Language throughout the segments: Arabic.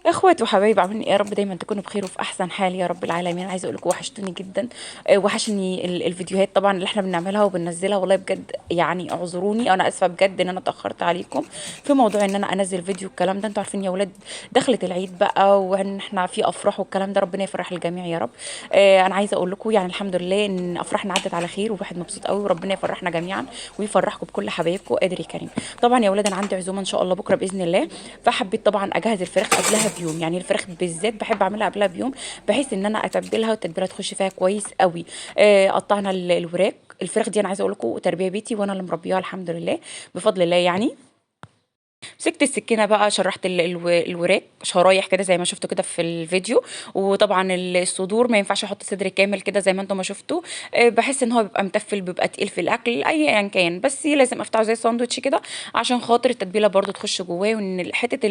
اخوات وحبايب، عاملين ايه؟ يا رب دايما تكونوا بخير وفي احسن حال يا رب العالمين. عايزه اقول لكم وحشتوني جدا. وحشني الفيديوهات طبعا اللي احنا بنعملها وبننزلها. والله بجد يعني اعذروني، انا اسفه بجد ان انا اتاخرت عليكم في موضوع ان انا انزل فيديو. الكلام ده انتوا عارفين يا ولاد، دخلت العيد بقى وان احنا في افراح والكلام ده، ربنا يفرح الجميع يا رب. انا عايزه اقول لكم يعني الحمد لله ان افراحنا عدت على خير، وواحد مبسوط قوي، وربنا يفرحنا جميعا ويفرحكم بكل حبايبكم قادر يا كريم. طبعا يا ولاد انا عندي عزومه ان شاء الله بكره باذن الله، فحبيت طبعا اجهز الفراخ قبلها بيوم. يعني الفراخ بالذات بحب اعملها قبلها بيوم، بحيث ان انا اتبلها والتتبيله تخش فيها كويس قوي. قطعنا الوراك. الفراخ دي انا عايزه اقول لكم تربيه بيتي وانا اللي مربياها الحمد لله بفضل الله يعني. مسكت السكينه بقى، شرحت الوراك شرايح كده زي ما شفتوا كده في الفيديو. وطبعا الصدور ما ينفعش احط صدر كامل كده زي ما انتم ما شفتوا. بحس ان هو بيبقى متفل، بيبقى تقيل في الاكل ايا كان، بس لازم افتحه زي الساندوتش كده عشان خاطر التتبيله برده تخش جواه، وان حته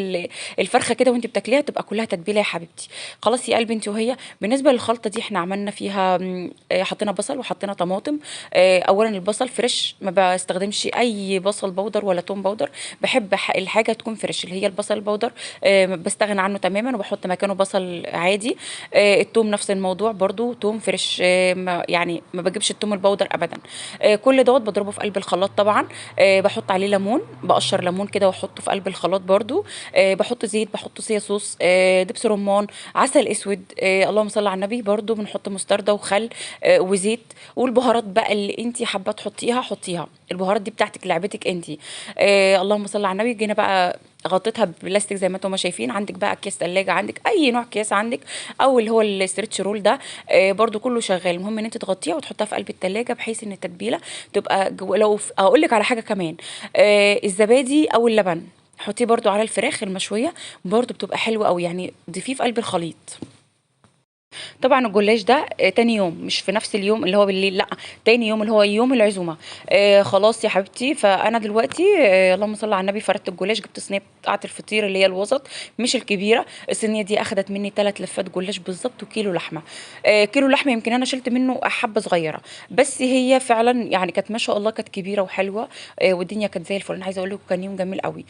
الفرخه كده وانت بتاكليها تبقى كلها تتبيله يا حبيبتي. خلاص يا قلبي انت وهي. بالنسبه للخلطه دي احنا عملنا فيها حطينا بصل وحطينا طماطم. اولا البصل فريش، ما بستخدمش اي بصل بودر ولا توم بودر. بحب الحاجه تكون فريش، اللي هي البصل البودر بستغنى عنه تماما وبحط مكانه بصل عادي. التوم نفس الموضوع برضو، توم فريش. يعني ما بجيبش التوم البودر ابدا. كل دوت بضربه في قلب الخلاط طبعا. بحط عليه ليمون، بقشر ليمون كده واحطه في قلب الخلاط برضو. بحط زيت، بحط صويا صوص، دبس رمان، عسل اسود، اللهم صل على النبي. برضو بنحط مستردة وخل وزيت. والبهارات بقى اللي انت حابه تحطيها حطيها، البهارات دي بتاعتك لعبتك انت. اللهم صل على النبي. جينا بقى غطيتها بلاستيك زي ما انتم ما شايفين. عندك بقى اكياس ثلاجه، عندك اي نوع اكياس عندك، او اللي هو الستريتش رول ده. برضو كله شغال. المهم ان انت تغطيها وتحطها في قلب الثلاجه بحيث ان التتبيله تبقى لو اقول لك على حاجه كمان، الزبادي او اللبن حطيه برضو على الفراخ المشويه، برضو بتبقى حلوه قوي. يعني ضيفيه في قلب الخليط. طبعا الجلاش ده تاني يوم، مش في نفس اليوم اللي هو بالليل، لا، تاني يوم اللي هو يوم العزومه. خلاص يا حبيبتي. فانا دلوقتي اللهم صل على النبي، فردت الجلاش، جبت صينيه بتاعه الفطير اللي هي الوسط مش الكبيره. الصينيه دي اخدت مني 3 لفات جلاش بالظبط وكيلو لحمه. كيلو لحمه يمكن انا شلت منه حبه صغيره، بس هي فعلا يعني كانت ما شاء الله كانت كبيره وحلوه. والدنيا كانت زي الفل. انا عايزه اقول لكم كان يوم جميل قوي.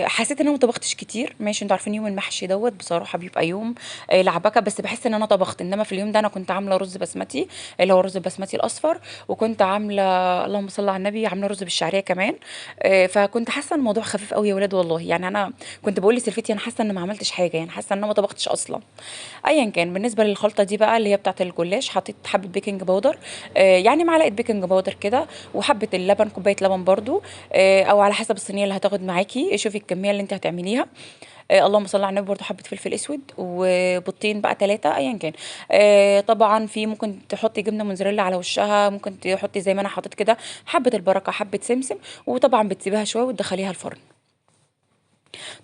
حسيت ان انا ما طبختش كتير. ماشي، انتوا عارفين يوم المحشي دوت بصراحه بيبقى يوم لعبكه، بس بحس ان انا طبخت. انما في اليوم ده انا كنت عامله رز بسمتي، اللي هو الرز البسمتي الاصفر، وكنت عامله اللهم صل على النبي عامله رز بالشعريه كمان. فكنت حاسه ان الموضوع خفيف قوي يا ولاد والله. يعني انا كنت بقول لسلفتي انا حاسه ان ما عملتش حاجه، يعني حاسه ان انا ما طبختش اصلا. ايا كان. بالنسبه للخلطه دي بقى اللي هي بتاعه الجلاش، حطيت حبه بيكنج باودر، يعني معلقه بيكنج باودر كده، وحبه اللبن، كوبايه لبن برضو، او على حسب الصينيه اللي هتاخد معاكي، شوفي الكميه اللي انت هتعمليها. اللهم صل على النبي. برضو حبه فلفل اسود وبيضتين بقى 3 ايا كان. طبعا في ممكن تحطي جبنه موزاريلا على وشها، ممكن تحطي زي ما انا حطيت كده حبه البركه، حبه سمسم. وطبعا بتسيبيها شويه وتدخليها الفرن.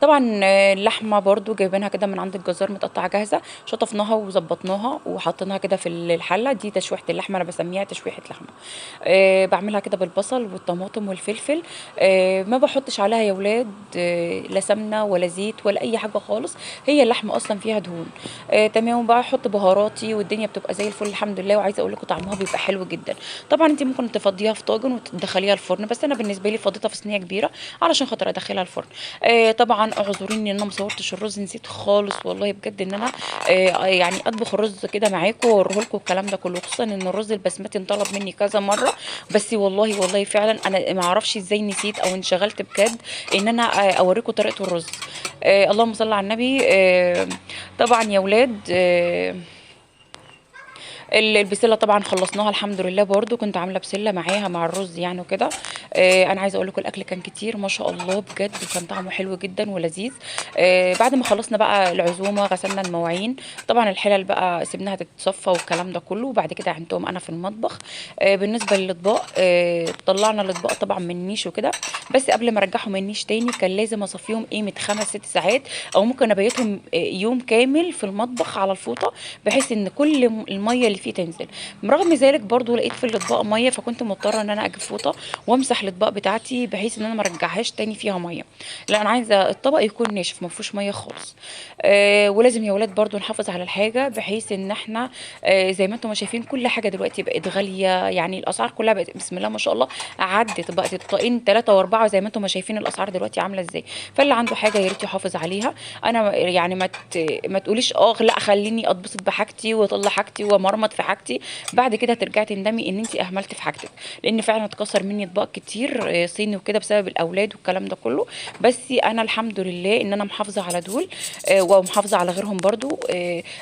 طبعا اللحمه برضو جايبينها كده من عند الجزار متقطعه جاهزه، شطفناها وظبطناها وحطيناها كده في الحله دي. تشويحه اللحمه انا بسميها تشويحه لحمه. بعملها كده بالبصل والطماطم والفلفل. ما بحطش عليها يا ولاد لا سمنه ولا زيت ولا اي حاجه خالص. هي اللحمه اصلا فيها دهون. تمام. بقى احط بهاراتي والدنيا بتبقى زي الفل الحمد لله. وعايزه اقول لكم طعمها بيبقى حلو جدا. طبعا انت ممكن تفضيها في طاجن وتدخليها الفرن، بس انا بالنسبه لي فضيتها في صينيه كبيره علشان خاطر ادخلها الفرن. طبعا اعذروني ان انا ما صورتش الرز، نسيت خالص والله بجد ان انا يعني اطبخ الرز كده معاكم واوريه لكم الكلام ده كله، خصوصا ان الرز البسمتي انطلب مني كذا مره. بس والله فعلا انا ما اعرفش ازاي نسيت او انشغلت بجد ان انا اوريكم طريقه الرز. اللهم صل على النبي. طبعا يا ولاد البسله طبعا خلصناها الحمد لله. برضو كنت عامله بسله معاها مع الرز يعني وكده. انا عايزه اقول لكم الاكل كان كتير ما شاء الله بجد، وكان طعمه حلو جدا ولذيذ. بعد ما خلصنا بقى العزومه غسلنا المواعين. طبعا الحلل بقى سيبناها تتصفى والكلام ده كله، وبعد كده عملتهم انا في المطبخ. بالنسبه للاطباق طلعنا الاطباق طبعا من النيش وكده، بس قبل ما ارجعهم من النيش تاني كان لازم اصفيهم قيمه 5 6 ساعات، او ممكن ابيتهم يوم كامل في المطبخ على الفوطه، بحيث ان كل الميه اللي فيه تنزل. رغم ذلك برضو لقيت في الاطباق ميه، فكنت مضطره ان انا اجيب فوطه وامسح الاطباق بتاعتي بحيث ان انا ما ارجعهاش تاني فيها ميه. لا انا عايزه الطبق يكون ناشف ما فيهوش ميه خالص. ولازم يا ولاد برضو نحافظ على الحاجه، بحيث ان احنا زي ما انتم شايفين كل حاجه دلوقتي بقت غاليه، يعني الاسعار كلها بقت بسم الله ما شاء الله عدت، بقت الطاقين 3 و4 زي ما انتم شايفين الاسعار دلوقتي عامله ازاي. فاللي عنده حاجه يا ريت يحافظ عليها. انا يعني ما تقوليش لا خليني اتبسط بحاجتي واطلع حاجتي ومرمط في حاجتي، بعد كده هترجعي تندمي ان انت اهملتي في حاجتك. لان فعلا اتكسر مني اطباق كتير صيني وكده بسبب الاولاد والكلام ده كله. بس انا الحمد لله ان انا محافظه على دول ومحافظه على غيرهم برضو.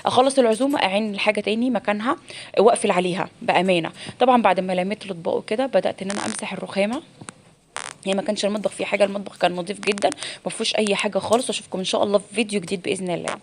اخلص العزومه اعين الحاجه تاني مكانها واقفل عليها بامانه. طبعا بعد ما لميت الاطباق وكده بدات ان انا امسح الرخامه. يعني ما كانش المطبخ فيه حاجه، المطبخ كان نظيف جدا ما فيهوش اي حاجه خالص. واشوفكم ان شاء الله في فيديو جديد باذن الله.